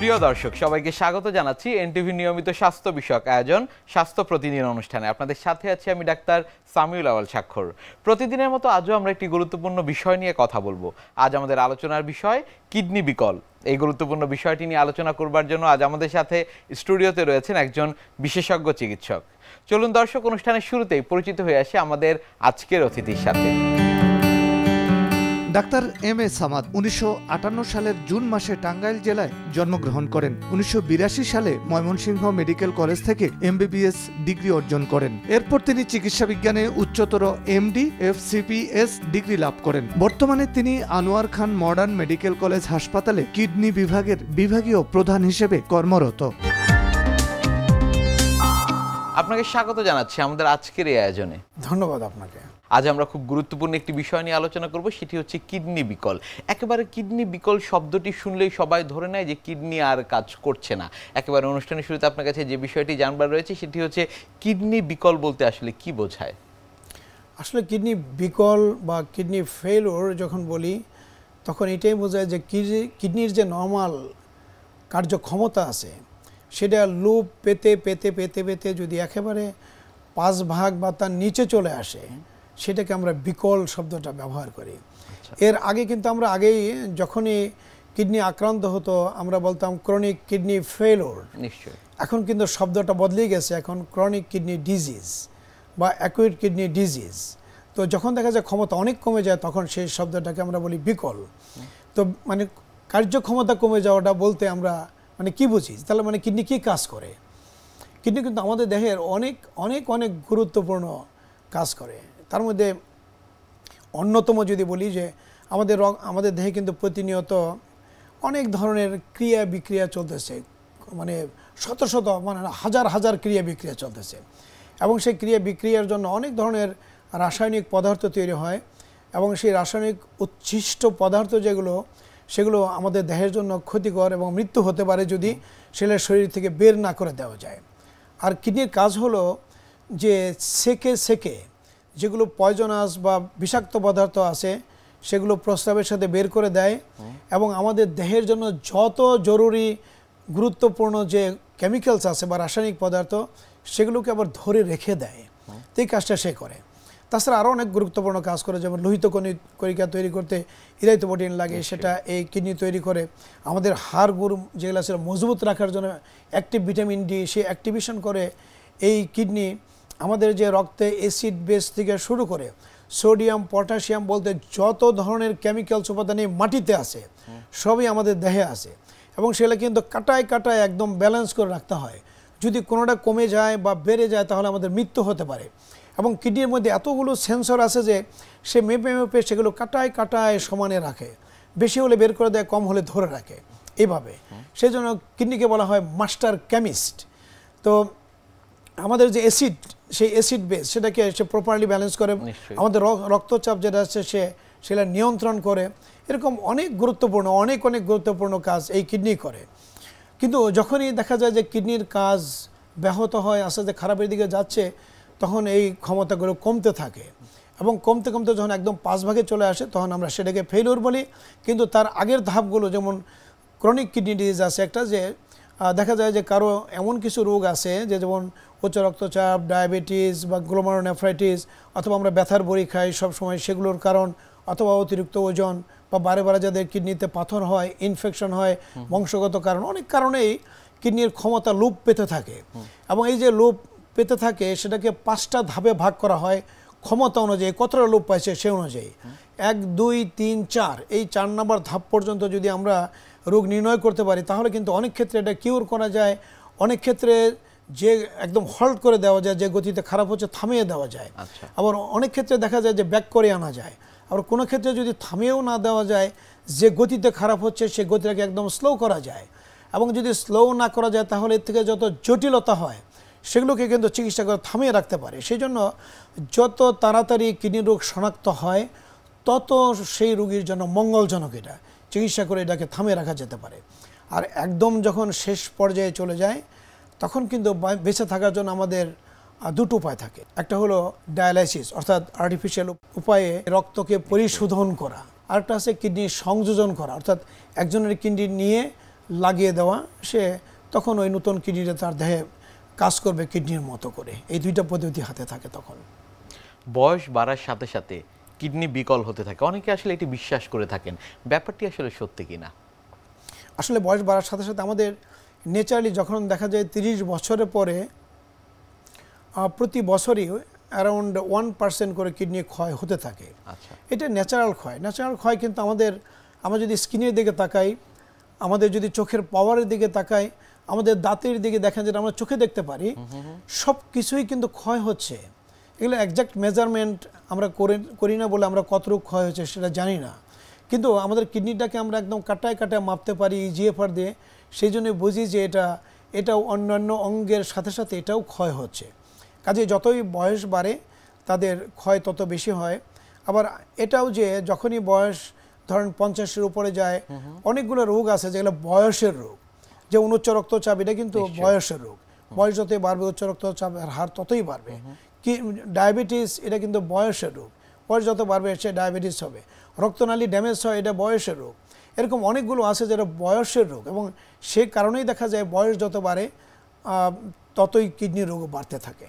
প্রিয় দর্শক সবাইকে স্বাগত জানাচ্ছি এনটিভি নিয়মিত স্বাস্থ্য বিষয়ক আয়োজন স্বাস্থ্য প্রতিদিন অনুষ্ঠানে। আপনাদের সাথে আছি আমি ডাক্তার সামিউল আওয়াল স্বাক্ষর। প্রতিদিনের মতো আজও আমরা একটি গুরুত্বপূর্ণ বিষয় নিয়ে কথা বলবো। আজ আমাদের আলোচনার বিষয় কিডনি বিকল। এই গুরুত্বপূর্ণ বিষয়টি নিয়ে আলোচনা করবার জন্য আজ আমাদের সাথে স্টুডিওতে রয়েছেন একজন বিশেষজ্ঞ চিকিৎসক। চলুন দর্শক, অনুষ্ঠানের শুরুতেই পরিচিত হয়ে আসি আমাদের আজকের অতিথির সাথে। ডাক্তার এম এ সামাদ 1958 সালের জুন মাসে টাঙ্গাইল জেলায় জন্মগ্রহণ করেন। 1982 সালে ময়মনসিংহ মেডিকেল কলেজ থেকে MBBS ডিগ্রি অর্জন করেন। এরপর তিনি চিকিৎসা বিজ্ঞানে উচ্চতর MD FCPS ডিগ্রি লাভ করেন। বর্তমানে তিনি আনোয়ার খান মডার্ন মেডিকেল কলেজ হাসপাতালে কিডনি বিভাগের বিভাগীয় প্রধান হিসেবে কর্মরত। আপনাকে স্বাগত জানাচ্ছি আমাদের আজকের এই আয়োজনে। ধন্যবাদ আপনাকে। আজ আমরা খুব গুরুত্বপূর্ণ একটি বিষয় নিয়ে আলোচনা করব, সেটি হচ্ছে কিডনি বিকল। একেবারে কিডনি বিকল শব্দটি শুনলেই সবাই ধরে নেয় যে কিডনি আর কাজ করছে না। একেবারে অনুষ্ঠানের শুরুতে আপনার কাছে যে বিষয়টি জানবার রয়েছে সেটি হচ্ছে কিডনি বিকল বলতে আসলে কি বোঝায়? আসলে কিডনি বিকল বা কিডনি ফেলিওর যখন বলি তখন এটাই বোঝায় যে কিডনির যে নর্মাল কার্যক্ষমতা আছে সেটা লুপ পেতে পেতে পেতে পেতে যদি একেবারে 5 ভাগ বা তার নিচে চলে আসে সেটাকে আমরা বিকল শব্দটা ব্যবহার করি। এর আগে কিন্তু আমরা আগেই যখনই কিডনি আক্রান্ত হতো আমরা বলতাম ক্রনিক কিডনি ফেলিওর। নিশ্চয়ই। এখন কিন্তু শব্দটা বদলে গেছে, এখন ক্রনিক কিডনি ডিজিজ বা অ্যাকুইট কিডনি ডিজিজ। তো যখন দেখা যায় ক্ষমতা অনেক কমে যায় তখন সেই শব্দটাকে আমরা বলি বিকল। তো মানে কার্যক্ষমতা কমে যাওয়াটা বলতে আমরা মানে কি বুঝি, তাহলে মানে কিডনি কি কাজ করে? কিডনি কিন্তু আমাদের দেহের অনেক অনেক অনেক গুরুত্বপূর্ণ কাজ করে। তার মধ্যে অন্যতম যদি বলি যে আমাদের দেহে কিন্তু প্রতিনিয়ত অনেক ধরনের ক্রিয়া বিক্রিয়া চলতেছে, মানে শত শত মানে হাজার হাজার ক্রিয়া বিক্রিয়া চলতেছে এবং সেই ক্রিয়া বিক্রিয়ার জন্য অনেক ধরনের রাসায়নিক পদার্থ তৈরি হয় এবং সেই রাসায়নিক উচ্ছিষ্ট পদার্থ সেগুলো আমাদের দেহের জন্য ক্ষতিকর এবং মৃত্যু হতে পারে যদি সেটা শরীর থেকে বের না করে দেওয়া যায়। আর কিডনির কাজ হলো যে সেকে যেগুলো পয়জনাস বা বিষাক্ত পদার্থ আছে সেগুলো প্রস্রাবের সাথে বের করে দেয় এবং আমাদের দেহের জন্য যত জরুরি গুরুত্বপূর্ণ যে কেমিক্যালস আছে বা রাসায়নিক পদার্থ সেগুলোকে আবার ধরে রেখে দেয়। এই কাজটা সে করে। তাছাড়া আরও অনেক গুরুত্বপূর্ণ কাজ করে, যেমন লোহিত কণিকা তৈরি করতে ইরাইথোপ্রোটিন লাগে, সেটা এই কিডনি তৈরি করে। আমাদের হাড়গুড় যেগুলো আছে মজবুত রাখার জন্য অ্যাক্টিভ ভিটামিন ডি সে অ্যাক্টিভেশন করে এই কিডনি। আমাদের যে রক্তে অ্যাসিড বেস থেকে শুরু করে সোডিয়াম পটাশিয়াম বলতে যত ধরনের কেমিক্যালস উপাদান এই মাটিতে আছে সবই আমাদের দেহে আছে এবং সেগুলো কিন্তু কাটায় কাটায় একদম ব্যালেন্স করে রাখতে হয়। যদি কোনোটা কমে যায় বা বেড়ে যায় তাহলে আমাদের মৃত্যু হতে পারে। এবং কিডনির মধ্যে এতগুলো সেন্সর আছে যে সে মেপে মেপে সেগুলো কাটায় কাটায় সমানে রাখে, বেশি হলে বের করে দেয়, কম হলে ধরে রাখে এইভাবে। সেই জন্য কিডনিকে বলা হয় মাস্টার কেমিস্ট। তো আমাদের যে অ্যাসিড সেই অ্যাসিড বেস সেটাকে সে প্রপারলি ব্যালেন্স করে, আমাদের রক্তচাপ যেটা আছে সেটা নিয়ন্ত্রণ করে। এরকম অনেক গুরুত্বপূর্ণ কাজ এই কিডনি করে। কিন্তু যখনই দেখা যায় যে কিডনির কাজ ব্যাহত হয়, আস্তে আস্তে খারাপের দিকে যাচ্ছে, তখন এই ক্ষমতাগুলো কমতে থাকে এবং কমতে কমতে যখন একদম 5 ভাগে চলে আসে তখন আমরা সেটাকে ফেলিওর বলি। কিন্তু তার আগের ধাপগুলো যেমন ক্রনিক কিডনি ডিজিজ আছে একটা, যে দেখা যায় যে কারো এমন কিছু রোগ আছে যে যেমন উচ্চ রক্তচাপ, ডায়াবেটিস বা গ্লোমারোনেফ্রাইটিস, অথবা আমরা ব্যথার বড়ি খাই সবসময় সেগুলোর কারণ, অথবা অতিরিক্ত ওজন বা বারে বারে যাদের কিডনিতে পাথর হয়, ইনফেকশন হয়, বংশগত কারণ, অনেক কারণেই কিডনির ক্ষমতা লোপ পেতে থাকে। এবং এই যে লোপ পেতে থাকে সেটাকে 5টা ধাপে ভাগ করা হয় ক্ষমতা অনুযায়ী, কতটা লোপ পাইছে সে অনুযায়ী। 1, 2, 3, 4 এই 4 নম্বর ধাপ পর্যন্ত যদি আমরা রোগ নির্ণয় করতে পারি তাহলে কিন্তু অনেক ক্ষেত্রে এটা কিউর করা যায়। অনেক ক্ষেত্রে যে একদম হল্ট করে দেওয়া যায়, যে গতিতে খারাপ হচ্ছে থামিয়ে দেওয়া যায়। আবার অনেক ক্ষেত্রে দেখা যায় যে ব্যাক করে আনা যায়। আবার কোনো ক্ষেত্রে যদি থামিয়েও না দেওয়া যায়, যে গতিতে খারাপ হচ্ছে সে গতিটাকে একদম স্লো করা যায়। এবং যদি স্লো না করা যায় তাহলে এর থেকে যত জটিলতা হয় সেগুলোকে কিন্তু চিকিৎসা করে থামিয়ে রাখতে পারে। সেই জন্য যত তাড়াতাড়ি কিডনি রোগ শনাক্ত হয় তত সেই রোগীর জন্য মঙ্গলজনক। এটা চিকিৎসা করে এটাকে থামিয়ে রাখা যেতে পারে। আর একদম যখন শেষ পর্যায়ে চলে যায় তখন কিন্তু বেঁচে থাকার জন্য আমাদের দুটো উপায় থাকে। একটা হলো ডায়ালাইসিস, অর্থাৎ আর্টিফিশিয়াল উপায়ে রক্তকে পরিশোধন করা। আরেকটা আছে কিডনি সংযোজন করা, অর্থাৎ একজনের কিডনি নিয়ে লাগিয়ে দেওয়া, সে তখন ওই নতুন কিডনিটা তার দেহে কাজ করবে কিডনির মতো করে। এই দুইটা পদ্ধতি হাতে থাকে তখন। বয়স বাড়ার সাথে সাথে কিডনি বিকল হতে থাকে, অনেকে আসলে এটি বিশ্বাস করে থাকেন, ব্যাপারটি আসলে সত্যি কিনা? আসলে বয়স বাড়ার সাথে সাথে আমাদের নেচারালি যখন দেখা যায় 30 বছরের পরে প্রতি বছরই অ্যারাউন্ড 1% করে কিডনি ক্ষয় হতে থাকে। আচ্ছা, এটা ন্যাচারাল ক্ষয়। ন্যাচারাল ক্ষয় কিন্তু আমরা যদি স্কিনের দিকে তাকাই, আমাদের যদি চোখের পাওয়ারের দিকে তাকাই, আমাদের দাঁতের দিকে দেখেন যেটা আমরা চোখে দেখতে পারি, সব কিছুই কিন্তু ক্ষয় হচ্ছে। এগুলো একজ্যাক্ট মেজারমেন্ট আমরা করি না বলে আমরা কতটুকু ক্ষয় হচ্ছে সেটা জানি না, কিন্তু আমাদের কিডনিটাকে আমরা একদম কাটায় কাটায় মাপতে পারি ইজিএফআর দিয়ে। সেই জন্য বুঝি যে এটাও অন্যান্য অঙ্গের সাথে সাথে এটাও ক্ষয় হচ্ছে। কাজে যতই বয়স বাড়ে তাদের ক্ষয় তত বেশি হয়। আবার এটাও যে যখনই বয়স ধরেন 50-এর উপরে যায়, অনেকগুলো রোগ আছে যেগুলো বয়সের রোগ, যে উচ্চ রক্তচাপ এটা কিন্তু বয়সের রোগ। বয়স যতই বাড়বে উচ্চ রক্তচাপের হার ততই বাড়বে। কি ডায়াবেটিস এটা কিন্তু বয়সের রোগ, বয়স যত বাড়বে সে ডায়াবেটিস হবে। রক্তনালী ড্যামেজ হয়, এটা বয়সের রোগ। এরকম অনেকগুলো আছে যেটা বয়সের রোগ, এবং সে কারণেই দেখা যায় বয়স যত বাড়ে ততই কিডনি রোগ বাড়তে থাকে।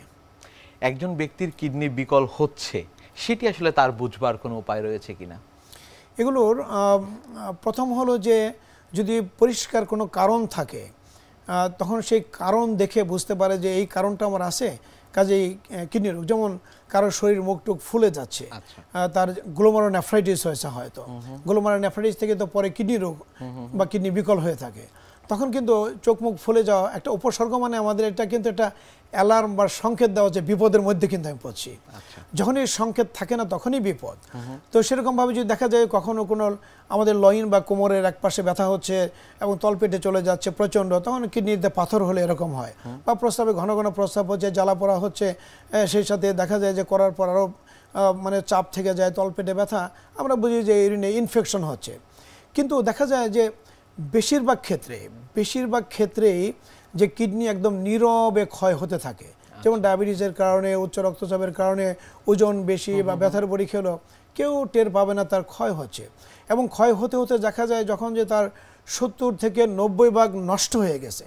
একজন ব্যক্তির কিডনি বিকল হচ্ছে সেটি আসলে তার বুঝবার কোনো উপায় রয়েছে কিনা? এগুলোর প্রথম হলো যে যদি পরিষ্কার কোনো কারণ থাকে তখন সেই কারণ দেখে বুঝতে পারে যে এই কারণটা আমার আছে, কাজেই কিডনি রোগ। যেমন কারোর শরীর মুখ টুক ফুলে যাচ্ছে, তার গ্লোমেরুলোনেফ্রাইটিস হয়েছে, হয়তো গ্লোমেরুলোনেফ্রাইটিস থেকে তো পরে কিডনি রোগ বা কিডনি বিকল হয়ে থাকে। তখন কিন্তু চোখ মুখ ফুলে যাওয়া একটা উপসর্গ, মানে আমাদের এটা কিন্তু একটা অ্যালার্ম বা সংকেত দেওয়া যে বিপদের মধ্যে কিন্তু আমি পড়ছি। যখনই সংকেত থাকে না তখনই বিপদ। তো সেরকমভাবে যদি দেখা যায় কখনো কোনো আমাদের লইন বা কোমরের এক পাশে ব্যথা হচ্ছে এবং তলপেটে চলে যাচ্ছে প্রচণ্ড, তখন কিডনিতে পাথর হলে এরকম হয়। বা প্রস্রাবে ঘন ঘন প্রস্রাব হচ্ছে, জ্বালা পোড়া হচ্ছে, সেই সাথে দেখা যায় যে করার পর আরও মানে চাপ থেকে যায়, তলপেটে ব্যথা, আমরা বুঝি যে ইউরিনে ইনফেকশন হচ্ছে। কিন্তু দেখা যায় যে বেশিরভাগ ক্ষেত্রেই যে কিডনি একদম নীরবে ক্ষয় হতে থাকে। যেমন ডায়াবেটিসের কারণে, উচ্চ রক্তচাপের কারণে ওজন বেশি বা ব্যথার বড়ি খেলো, কেউ টের পাবে না তার ক্ষয় হচ্ছে। এবং ক্ষয় হতে হতে দেখা যায় যখন যে তার 70 থেকে 90 ভাগ নষ্ট হয়ে গেছে,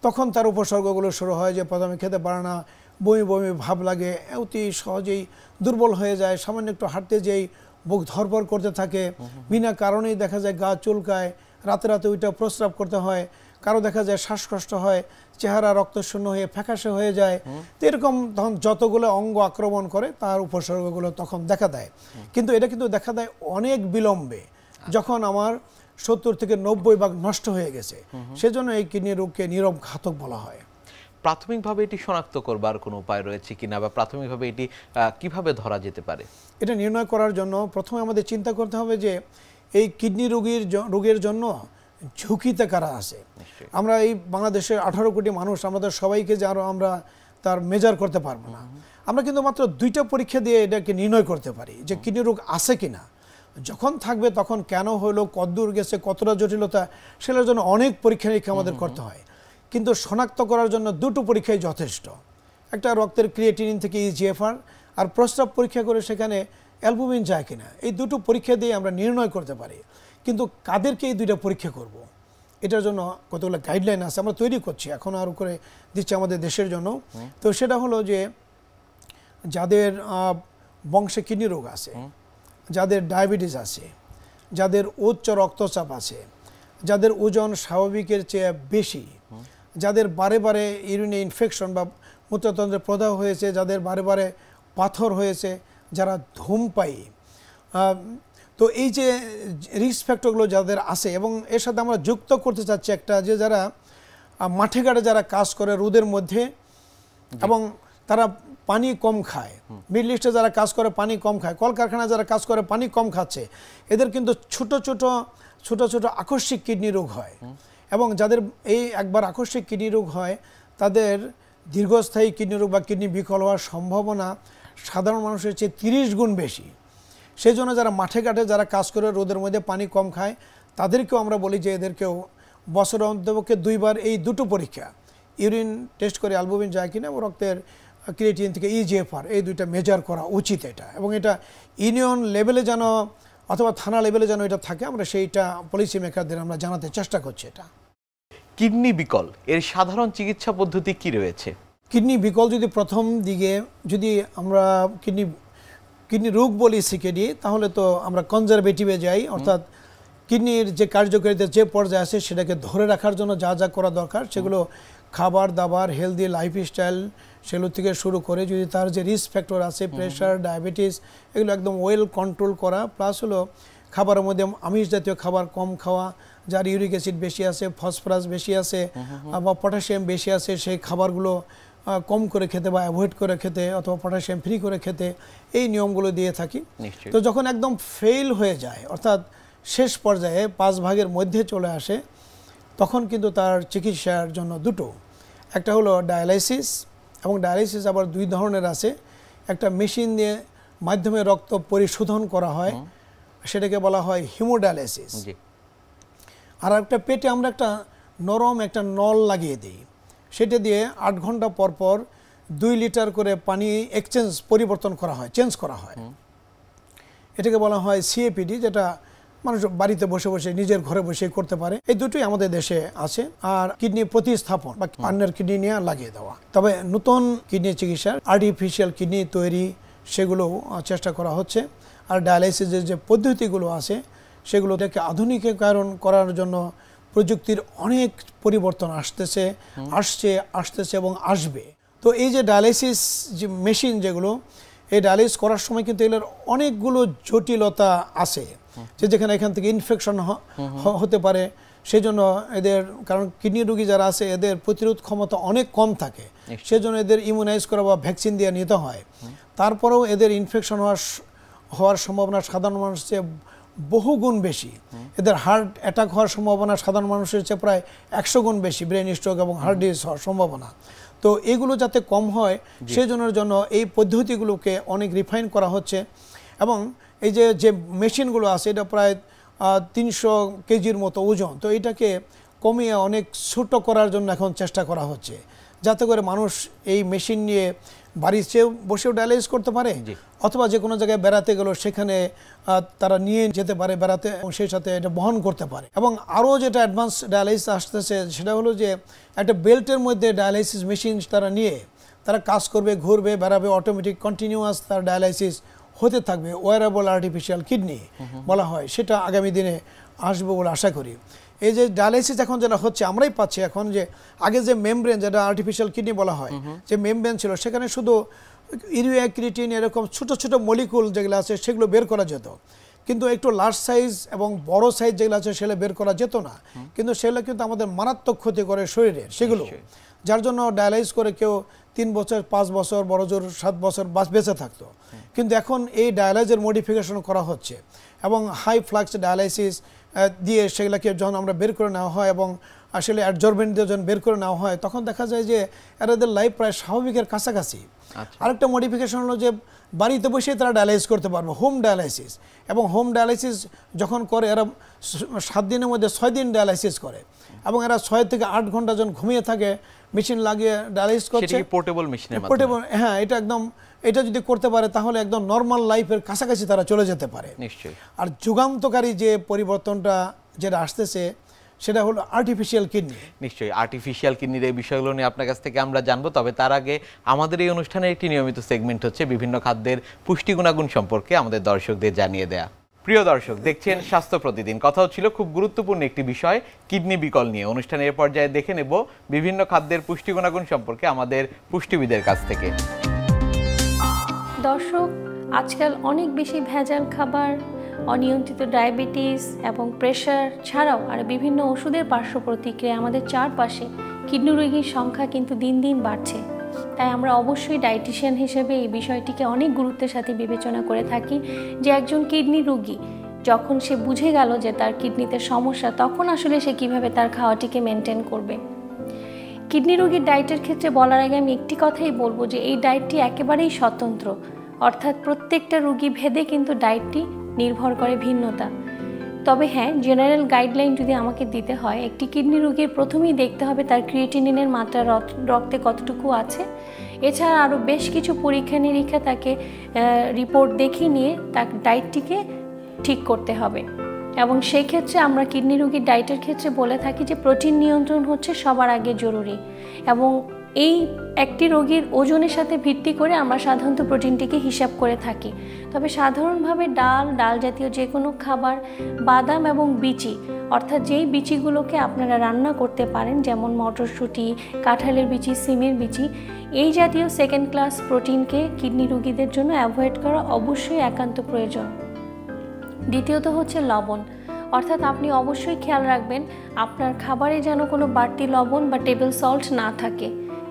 তখন তার উপসর্গগুলো শুরু হয় যে প্রথমে খেতে পারে না, বমি বমি ভাব লাগে, অতি সহজেই দুর্বল হয়ে যায়, সামান্য একটু হাঁটতে যেই বুক ধরপড় করতে থাকে, বিনা কারণেই দেখা যায় গা চুলকায়, রাতে রাতে ওইটা প্রস্রাব করতে হয়, কারো দেখা যায় শ্বাসকষ্ট হয়, চেহারা রক্তশূন্য হয়ে ফ্যাকাশে হয়ে যায়। তো এরকম তখন যতগুলো অঙ্গ আক্রমণ করে তার উপসর্গগুলো তখন দেখা দেয়। কিন্তু এটা কিন্তু দেখা দেয় অনেক বিলম্বে, যখন আমার 70 থেকে 90 ভাগ নষ্ট হয়ে গেছে। সেজন্য এই কিডনি রোগকে নীরব ঘাতক বলা হয়। প্রাথমিকভাবে এটি শনাক্ত করবার কোনো উপায় রয়েছে কিনা, বা প্রাথমিকভাবে এটি কিভাবে ধরা যেতে পারে? এটা নির্ণয় করার জন্য প্রথমে আমাদের চিন্তা করতে হবে যে এই কিডনি রোগের জন্য ঝুঁকিতে কারা আছে। আমরা এই বাংলাদেশের 18 কোটি মানুষ, আমাদের সবাইকে যে আমরা তার মেজার করতে পারবো না। আমরা কিন্তু মাত্র 2টা পরীক্ষা দিয়ে এটাকে নির্ণয় করতে পারি যে কিডনি রোগ আছে কিনা। যখন থাকবে তখন কেন হলো, কতদূর গেছে, কতটা জটিলতা, সেটার জন্য অনেক পরীক্ষা নিরীক্ষা আমাদের করতে হয়। কিন্তু শনাক্ত করার জন্য 2টো পরীক্ষাই যথেষ্ট। একটা রক্তের ক্রিয়েটিনিন থেকে ইজিএফআর, আর প্রস্রাব পরীক্ষা করে সেখানে অ্যালবুমিন যায় কিনা। এই 2টো পরীক্ষা দিয়ে আমরা নির্ণয় করতে পারি। কিন্তু কাদেরকে এই 2টা পরীক্ষা করব, এটার জন্য কতগুলো গাইডলাইন আছে, আমরা তৈরি করছি, এখন আরও করে দিচ্ছি আমাদের দেশের জন্য। তো সেটা হলো যে যাদের বংশে কিডনি রোগ আছে, যাদের ডায়াবেটিস আছে, যাদের উচ্চ রক্তচাপ আছে, যাদের ওজন স্বাভাবিকের চেয়ে বেশি, যাদের বারে বারে ইউরিনে ইনফেকশন বা মূত্রতন্ত্রে প্রদাহ হয়েছে, যাদের বারে বারে পাথর হয়েছে, যারা ধূমপায়ী, তো এই যে রিস্ক ফ্যাক্টরগুলো যাদের আছে, এবং এর সাথে আমরা যুক্ত করতে চাচ্ছি একটা, যে যারা মাঠে ঘাটে যারা কাজ করে রোদের মধ্যে এবং তারা পানি কম খায়, মিডল ইস্টে যারা কাজ করে পানি কম খায়, কলকারখানায় যারা কাজ করে পানি কম খাচ্ছে, এদের কিন্তু ছোট ছোট আকস্মিক কিডনি রোগ হয়। এবং যাদের এই একবার আকস্মিক কিডনি রোগ হয় তাদের দীর্ঘস্থায়ী কিডনি রোগ বা কিডনি বিকল হওয়ার সম্ভাবনা সাধারণ মানুষের চেয়ে 30 গুণ বেশি। সেই জন্য যারা মাঠে ঘাটে যারা কাজ করে রোদের মধ্যে পানি কম খায়, তাদেরকেও আমরা বলি যে এদেরকেও বছরে অন্তপক্ষে 2 বার এই 2টো পরীক্ষা, ইউরিন টেস্ট করে অ্যালবুমিন যায় কিনা এবং রক্তের ক্রিয়েটিনিন থেকে ইজিএফআর, এই 2টা মেজার করা উচিত এটা। এবং এটা ইউনিয়ন লেভেলে যেন অথবা থানা লেভেলে যেন এটা থাকে, আমরা সেইটা পলিসি মেকারদের আমরা জানাতে চেষ্টা করছি এটা। কিডনি বিকল এর সাধারণ চিকিৎসা পদ্ধতি কি রয়েছে? কিডনি বিকল যদি প্রথম দিকে যদি আমরা কিডনি রোগ বলি সিকেডি, তাহলে তো আমরা কনজারভেটিভে যাই, অর্থাৎ কিডনির যে কার্যকারিতা যে পর্যায়ে আছে সেটাকে ধরে রাখার জন্য যা যা করা দরকার সেগুলো খাবার দাবার, হেলদি লাইফস্টাইল, সেগুলো থেকে শুরু করে যদি তার যে রিস্ক ফ্যাক্টর আছে প্রেশার, ডায়াবেটিস, এগুলো একদম ওয়েল কন্ট্রোল করা, প্লাস হলো খাবারের মধ্যে আমিষ জাতীয় খাবার কম খাওয়া, যার ইউরিক অ্যাসিড বেশি আছে, ফসফরাস বেশি আছে বা পটাশিয়াম বেশি আছে সেই খাবারগুলো কম করে খেতে বা অ্যাভয়েড করে খেতে অথবা পটাশিয়াম ফ্রি করে খেতে, এই নিয়মগুলো দিয়ে থাকি। তো যখন একদম ফেল হয়ে যায় অর্থাৎ শেষ পর্যায়ে 5 ভাগের মধ্যে চলে আসে, তখন কিন্তু তার চিকিৎসার জন্য দুটো, একটা হলো ডায়ালাইসিস, এবং ডায়ালাইসিস আবার 2 ধরনের আছে। একটা মেশিন দিয়ে মাধ্যমে রক্ত পরিশোধন করা হয়, সেটাকে বলা হয় হিমোডায়ালাইসিস। আর একটা পেটে আমরা একটা নরম একটা নল লাগিয়ে দিই, সেটা দিয়ে 8 ঘন্টা পর পর 2 লিটার করে পানি পরিবর্তন করা হয়, চেঞ্জ করা হয়। এটাকে বলা হয় সিএপিডি, যেটা মানুষ বাড়িতে বসে বসে নিজের ঘরে বসে করতে পারে। এই দুটোই আমাদের দেশে আছে। আর কিডনি প্রতিস্থাপন বা অন্যের কিডনি নিয়ে লাগিয়ে দেওয়া। তবে নতুন কিডনি চিকিৎসার আর্টিফিশিয়াল কিডনি তৈরি সেগুলো চেষ্টা করা হচ্ছে। আর ডায়ালাইসিসের যে পদ্ধতিগুলো আছে সেগুলোকে আধুনিকীকরণ করার জন্য প্রযুক্তির অনেক পরিবর্তন আসতেছে এবং আসবে। তো এই যে ডায়ালাইসিস যে মেশিন যেগুলো, এই ডায়ালাইসিস করার সময় কিন্তু এগুলোর অনেকগুলো জটিলতা আছে, যেখানে এখান থেকে ইনফেকশন হতে পারে। সেই জন্য এদের, কারণ কিডনি রোগী যারা আছে এদের প্রতিরোধ ক্ষমতা অনেক কম থাকে, সেজন্য এদের ইমিউনাইজ করা বা ভ্যাকসিন দিয়ে নিতে হয়। তারপরেও এদের ইনফেকশন হওয়ার সম্ভাবনা সাধারণ মানুষের চেয়ে বহুগুণ বেশি। এদের হার্ট অ্যাটাক হওয়ার সম্ভাবনা সাধারণ মানুষের চেয়ে প্রায় 100 গুণ বেশি, ব্রেন স্ট্রোক এবং হার্ট ডিজিজ হওয়ার সম্ভাবনা। তো এগুলো যাতে কম হয় সেজনের জন্য এই পদ্ধতিগুলোকে অনেক রিফাইন করা হচ্ছে। এবং এই যে মেশিনগুলো আছে এটা প্রায় 300 কেজির মতো ওজন, তো এটাকে কমিয়ে অনেক ছোট করার জন্য এখন চেষ্টা করা হচ্ছে, যাতে করে মানুষ এই মেশিন নিয়ে বাড়িতে বসেও ডায়ালাইসিস করতে পারে, অথবা যে কোনো জায়গায় বেড়াতে গেল সেখানে তারা নিয়ে যেতে পারে বেড়াতে, এবং সেই সাথে এটা বহন করতে পারে। এবং আরও যেটা অ্যাডভান্স ডায়ালাইসিস আসতেছে সেটা হলো যে একটা বেল্টের মধ্যে ডায়ালাইসিস মেশিন তারা নিয়ে তারা কাজ করবে, ঘুরবে, বেড়াবে, অটোমেটিক কন্টিনিউয়াস তার ডায়ালাইসিস হতে থাকবে। ওয়ারেবল আর্টিফিশিয়াল কিডনি বলা হয়, সেটা আগামী দিনে আসবে বলে আশা করি। এই যে ডায়ালাইসিস এখন যেটা হচ্ছে আমরাই পাচ্ছি এখন, যে আগে যে মেমব্রেন যেটা আর্টিফিশিয়াল কিডনি বলা হয়, যে মেমব্রেন ছিল সেখানে শুধু ইউরিয়া, ক্রিয়েটিন এরকম ছোট ছোট মলিকুল যেগুলো আছে সেগুলো বের করা যেত, কিন্তু একটু লার্জ সাইজ এবং বড় সাইজ যেগুলো আছে সেগুলো বের করা যেত না। কিন্তু সেগুলো কিন্তু আমাদের মারাত্মক ক্ষতি করে শরীরের, সেগুলো যার জন্য ডায়ালাইসিস করে কেউ 3 বছর, 5 বছর, বড় জোর 7 বছর বেঁচে থাকতো। কিন্তু এখন এই ডায়ালাইসিসের মডিফিকেশন করা হচ্ছে এবং হাই ফ্লাক্স ডায়ালাইসিস দিয়ে সেগুলোকে যখন আমরা বের করে নেওয়া হয় এবং আসলে অ্যাডজর্বেন্ট দিয়ে যখন বের করে নেওয়া হয়, তখন দেখা যায় যে এদের লাইফ প্রায় স্বাভাবিকের কাছাকাছি। আরেকটা মডিফিকেশন হলো যে বাড়িতে বসে তারা ডায়ালাইসিস করতে পারবে, হোম ডায়ালাইসিস। এবং হোম ডায়ালাইসিস যখন করে এরা 7 দিনের মধ্যে 6 দিন ডায়ালাইসিস করে, এবং এরা 6 থেকে 8 ঘন্টা যখন ঘুমিয়ে থাকে মেশিন লাগিয়ে ডায়ালাইসিস করছে। পোর্টেবল মেশিনের মাধ্যমে। পোর্টেবল, হ্যাঁ, এটা যদি করতে পারে তাহলে একদম নর্মাল লাইফের কাছাকাছি তারা চলে যেতে পারে। নিশ্চয়ই। আর যুগান্তকারী যে পরিবর্তনটা যেটা আসতেছে সেটা হলো আর্টিফিশিয়াল কিডনি। নিশ্চয়ই, আর্টিফিশিয়াল কিডনির এই বিষয়গুলো নিয়ে আপনার কাছ থেকে আমরা জানবো। তবে তার আগে আমাদের এই অনুষ্ঠানের একটি নিয়মিত সেগমেন্ট হচ্ছে বিভিন্ন খাদ্যের পুষ্টি গুণাগুণ সম্পর্কে আমাদের দর্শকদের জানিয়ে দেয়া। প্রিয় দর্শক, দেখছেন স্বাস্থ্য প্রতিদিন। কথা হচ্ছিল খুব গুরুত্বপূর্ণ একটি বিষয়, কিডনি বিকল নিয়ে। অনুষ্ঠানের পর্যায়ে দেখে নেব বিভিন্ন খাদ্যের পুষ্টি গুণাগুণ সম্পর্কে আমাদের পুষ্টিবিদের কাছ থেকে। দর্শক, আজকাল অনেক বেশি ভেজাল খাবার, অনিয়ন্ত্রিত ডায়াবেটিস এবং প্রেশার ছাড়াও আর বিভিন্ন ওষুধের পার্শ্ব প্রতিক্রিয়া আমাদের চারপাশে কিডনি রোগীর সংখ্যা কিন্তু দিন দিন বাড়ছে। তাই আমরা অবশ্যই ডায়েটিশিয়ান হিসেবে এই বিষয়টিকে অনেক গুরুত্বের সাথে বিবেচনা করে থাকি, যে একজন কিডনি রোগী যখন সে বুঝে গেল যে তার কিডনিতে সমস্যা, তখন আসলে সে কিভাবে তার খাওয়াটিকে মেনটেন করবে। কিডনি রোগীর ডায়েটের ক্ষেত্রে বলার আগে আমি একটি কথাই বলবো, যে এই ডায়েটটি একেবারেই স্বতন্ত্র, অর্থাৎ প্রত্যেকটা রোগী ভেদে কিন্তু ডায়েটটি নির্ভর করে ভিন্নতা। তবে হ্যাঁ, জেনারেল গাইডলাইন যদি আমাকে দিতে হয়, একটি কিডনি রোগীর প্রথমেই দেখতে হবে তার ক্রিয়েটিনিনের মাত্রা রক্তে কতটুকু আছে। এছাড়া আরও বেশ কিছু পরীক্ষা নিরীক্ষা তাকে রিপোর্ট দেখিয়ে নিয়ে তার ডায়েটটিকে ঠিক করতে হবে। এবং সেই ক্ষেত্রে আমরা কিডনি রোগীর ডায়েটের ক্ষেত্রে বলে থাকি যে প্রোটিন নিয়ন্ত্রণ হচ্ছে সবার আগে জরুরি, এবং এই একটি রোগীর ওজনের সাথে ভিত্তি করে আমরা সাধারণত প্রোটিনটিকে হিসাব করে থাকি। তবে সাধারণভাবে ডাল জাতীয় যে কোনো খাবার, বাদাম এবং বিচি, অর্থাৎ যেই বিচিগুলোকে আপনারা রান্না করতে পারেন, যেমন মটরশুঁটি, কাঁঠালের বিচি, সিমের বিচি, এই জাতীয় সেকেন্ড ক্লাস প্রোটিনকে কিডনি রোগীদের জন্য অ্যাভয়েড করা অবশ্যই একান্ত প্রয়োজন। দ্বিতীয়ত হচ্ছে লবণ, অর্থাৎ আপনি অবশ্যই খেয়াল রাখবেন আপনার খাবারে যেন কোনো বাড়তি লবণ বা টেবিল সল্ট না থাকে।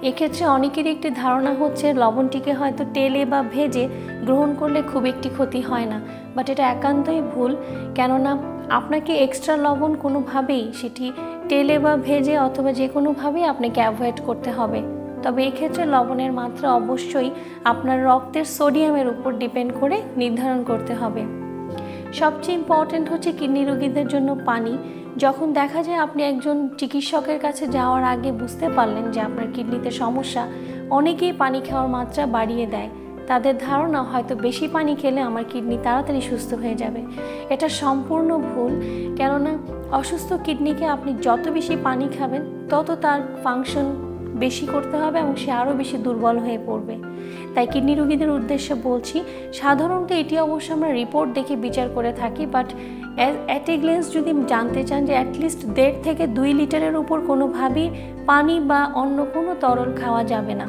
এক্ষেত্রে অনেকেরই একটি ধারণা হচ্ছে লবণটিকে হয়তো তেলে বা ভেজে গ্রহণ করলে খুব একটি ক্ষতি হয় না, বাট এটা একান্তই ভুল। কেননা আপনাকে এক্সট্রা লবণ কোনোভাবেই, সেটি তেলে বা ভেজে অথবা যে কোনোভাবেই আপনাকে অ্যাভয়েড করতে হবে। তবে এক্ষেত্রে লবণের মাত্রা অবশ্যই আপনার রক্তের সোডিয়ামের উপর ডিপেন্ড করে নির্ধারণ করতে হবে। সবচেয়ে ইম্পর্ট্যান্ট হচ্ছে কিডনি রোগীদের জন্য পানি। যখন দেখা যায় আপনি একজন চিকিৎসকের কাছে যাওয়ার আগে বুঝতে পারলেন যে আপনার কিডনিতে সমস্যা, অনেকেই পানি খাওয়ার মাত্রা বাড়িয়ে দেয়। তাদের ধারণা হয়তো বেশি পানি খেলে আমার কিডনি তাড়াতাড়ি সুস্থ হয়ে যাবে। এটা সম্পূর্ণ ভুল, কেননা অসুস্থ কিডনিকে আপনি যত বেশি পানি খাবেন তত তার ফাংশন বেশি করতে হবে এবং সে আরও বেশি দুর্বল হয়ে পড়বে। তাই কিডনি রোগীদের উদ্দেশ্যে বলছি, সাধারণত এটি অবশ্য আমরা রিপোর্ট দেখে বিচার করে থাকি, বাট অ্যাট এ গ্লেন্স যদি জানতে চান যে অ্যাটলিস্ট 1.5 থেকে 2 লিটারের উপর কোনোভাবেই পানি বা অন্য কোনো তরল খাওয়া যাবে না।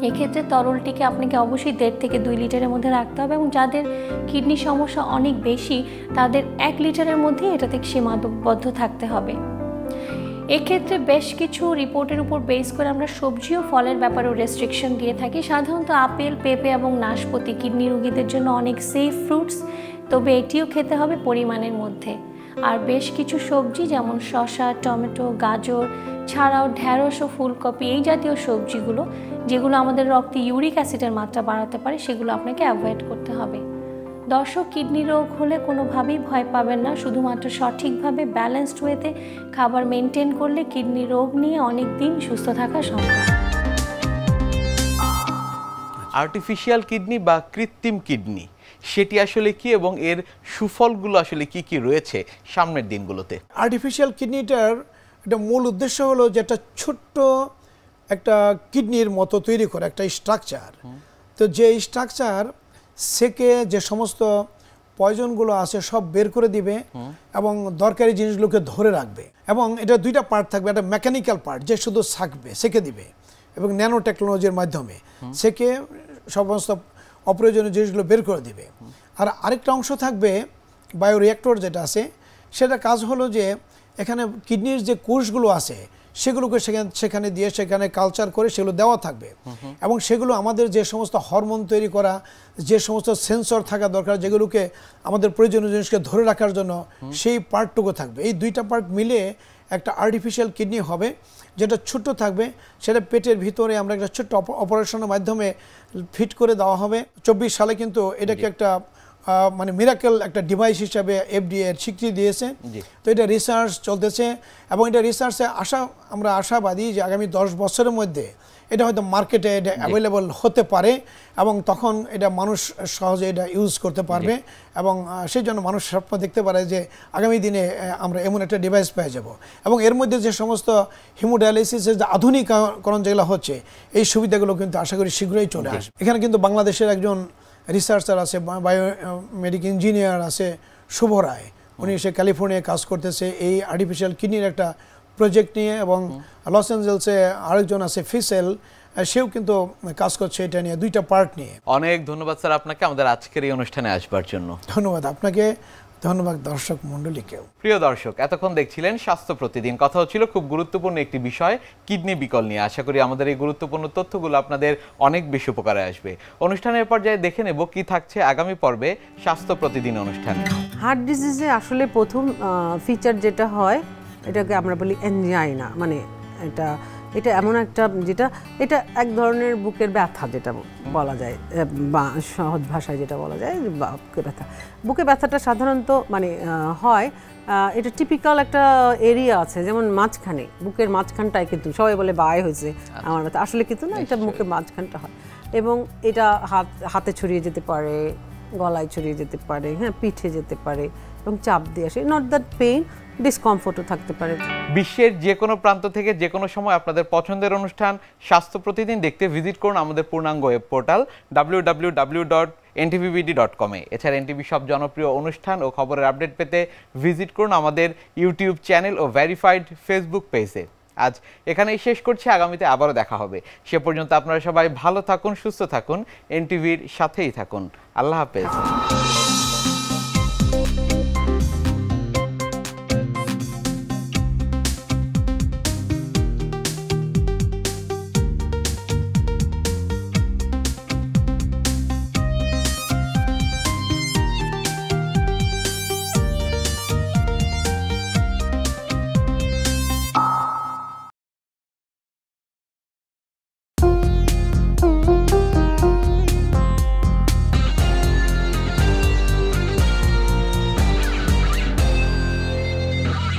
এক্ষেত্রে তরলটিকে আপনাকে অবশ্যই 1.5 থেকে 2 লিটারের মধ্যে রাখতে হবে, এবং যাদের কিডনি সমস্যা অনেক বেশি তাদের 1 লিটারের মধ্যে এটা থেকে সীমাবদ্ধ থাকতে হবে। এক্ষেত্রে বেশ কিছু রিপোর্টের উপর বেস করে আমরা সবজি ও ফলের ব্যাপারেও রেস্ট্রিকশন দিয়ে থাকি। সাধারণত আপেল, পেঁপে এবং নাশপাতি কিডনি রোগীদের জন্য অনেক সেফ ফ্রুটস, তবে এটিও খেতে হবে পরিমাণের মধ্যে। আর বেশ কিছু সবজি যেমন শসা, টমেটো, গাজর ছাড়াও ঢ্যাঁড়স ও ফুলকপি, এই জাতীয় সবজিগুলো যেগুলো আমাদের রক্তে ইউরিক অ্যাসিডের মাত্রা বাড়াতে পারে, সেগুলো আপনাকে অ্যাভয়েড করতে হবে। দর্শক, কিডনি রোগ হলে কোনোভাবেই ভয় পাবেন না। শুধুমাত্র সঠিকভাবে ব্যালেন্সড ওয়েতে খাবার মেনটেন করলে কিডনি রোগ নিয়ে অনেক দিন সুস্থ থাকা সম্ভব। আর্টিফিশিয়াল কিডনি বা কৃত্রিম কিডনি সেটি আসলে কি এবং এর সুফলগুলো আসলে কি কি রয়েছে সামনের দিনগুলোতে? আর্টিফিশিয়াল কিডনিটার একটা মূল উদ্দেশ্য হলো যে একটা ছোট্ট একটা কিডনির মতো তৈরি করে একটা স্ট্রাকচার। তো যে স্ট্রাকচার সেকে যে সমস্ত পয়জনগুলো আছে সব বের করে দিবে এবং দরকারি জিনিসগুলোকে ধরে রাখবে। এবং এটা দুইটা পার্ট থাকবে, একটা মেকানিক্যাল পার্ট যে শুধু সেকে দিবে এবং ন্যানো টেকনোলজির মাধ্যমে সেকে সমস্ত অপ্রয়োজনীয় জিনিসগুলো বের করে দিবে। আর আরেকটা অংশ থাকবে বায়োরিঅ্যাক্টর যেটা আছে, সেটা কাজ হলো যে এখানে কিডনির যে কোষগুলো আছে সেগুলোকে সেখানে দিয়ে সেখানে কালচার করে সেগুলো দেওয়া থাকবে, এবং সেগুলো আমাদের যে সমস্ত হরমোন তৈরি করা, যে সমস্ত সেন্সর থাকা দরকার যেগুলোকে আমাদের প্রয়োজনীয় জিনিসকে ধরে রাখার জন্য, সেই পার্টটুকু থাকবে। এই দুইটা পার্ট মিলে একটা আর্টিফিশিয়াল কিডনি হবে, যেটা ছোট্ট থাকবে। সেটা পেটের ভিতরে আমরা একটা ছোট্ট অপারেশনের মাধ্যমে ফিট করে দেওয়া হবে। 24 সালে কিন্তু এটাকে একটা মানে মিরাকেল একটা ডিভাইস হিসাবে FDA এর স্বীকৃতি দিয়েছে। তো এটা রিসার্চ চলতেছে এবং এটা রিসার্চে আমরা আশাবাদী যে আগামী 10 বছরের মধ্যে এটা হয়তো মার্কেটে এটা অ্যাভেলেবল হতে পারে, এবং তখন এটা মানুষ সহজে এটা ইউজ করতে পারবে। এবং সেই জন্য মানুষ স্বপ্ন দেখতে পারে যে আগামী দিনে আমরা এমন একটা ডিভাইস পেয়ে যাব। এবং এর মধ্যে যে সমস্ত হিমোডায়ালিসিসের যে আধুনিকরণ যেগুলো হচ্ছে, এই সুবিধাগুলো কিন্তু আশা করি শীঘ্রই চলে আসবে। এখানে কিন্তু বাংলাদেশের একজন রিসার্চার আছে, বায়োমেডিক ইঞ্জিনিয়ার আছে, শুভ রায়, উনি সে ক্যালিফোর্নিয়ায় কাজ করতেছে এই আর্টিফিশিয়াল কিডনির একটা প্রজেক্ট নিয়ে। এবং লস অ্যাঞ্জেলসে আরেকজন আছে ফিসেল, সেও কিন্তু কাজ করছে এটা নিয়ে, দুইটা পার্ট নিয়ে। অনেক ধন্যবাদ স্যার আপনাকে আমাদের আজকের এই অনুষ্ঠানে আসবার জন্য। ধন্যবাদ আপনাকে, ধন্যবাদ দর্শক মণ্ডলীকেও। প্রিয় দর্শক, এতক্ষণ দেখছিলেন স্বাস্থ্য প্রতিদিন। কথা হচ্ছিল খুব গুরুত্বপূর্ণ একটি বিষয়, কিডনি বিকল নিয়ে। আশা করি আমাদের এই গুরুত্বপূর্ণ তথ্যগুলো আপনাদের অনেক বেশি উপকারে আসবে। অনুষ্ঠানের পর্যায়ে দেখে নেব কি থাকছে আগামী পর্বে স্বাস্থ্য প্রতিদিন অনুষ্ঠানে। হার্ট ডিজিজে আসলে প্রথম ফিচার যেটা হয় এটাকে আমরা বলি এনজাইনা, মানে এটা এমন একটা এটা এক ধরনের বুকের ব্যথা যেটা বলা যায়, বা সহজ ভাষায় যেটা বলা যায় বুকে ব্যথাটা সাধারণত মানে হয়, এটা টিপিক্যাল একটা এরিয়া আছে, যেমন মাঝখানে, বুকের মাঝখানটায়, কিন্তু সবাই বলে বায় হয়েছে আমার ব্যথা, আসলে কিন্তু না, এটা বুকের মাঝখানটা হয়। এবং এটা হাতে ছড়িয়ে যেতে পারে, গলায় ছড়িয়ে যেতে পারে, হ্যাঁ, পিঠে যেতে পারে, এবং চাপ দিয়ে আসে, নট দ্যাট পেইন, ডিসকমফোর্টও থাকতে পারে। বিশ্বের যে কোনো প্রান্ত থেকে যে কোনো সময় আপনাদের পছন্দের অনুষ্ঠান স্বাস্থ্য প্রতিদিন দেখতে ভিজিট করুন আমাদের পূর্ণাঙ্গ ওয়েব পোর্টাল www.ntvbd.com এ। এছাড়া এনটিভি সব জনপ্রিয় অনুষ্ঠান ও খবরের আপডেট পেতে ভিজিট করুন আমাদের ইউটিউব চ্যানেল ও ভেরিফাইড ফেসবুক পেজে। আজ এখানেই শেষ করছি, আগামীতে আবারও দেখা হবে। সে পর্যন্ত আপনারা সবাই ভালো থাকুন, সুস্থ থাকুন, এনটিভির সাথেই থাকুন। আল্লাহ হাফেজ।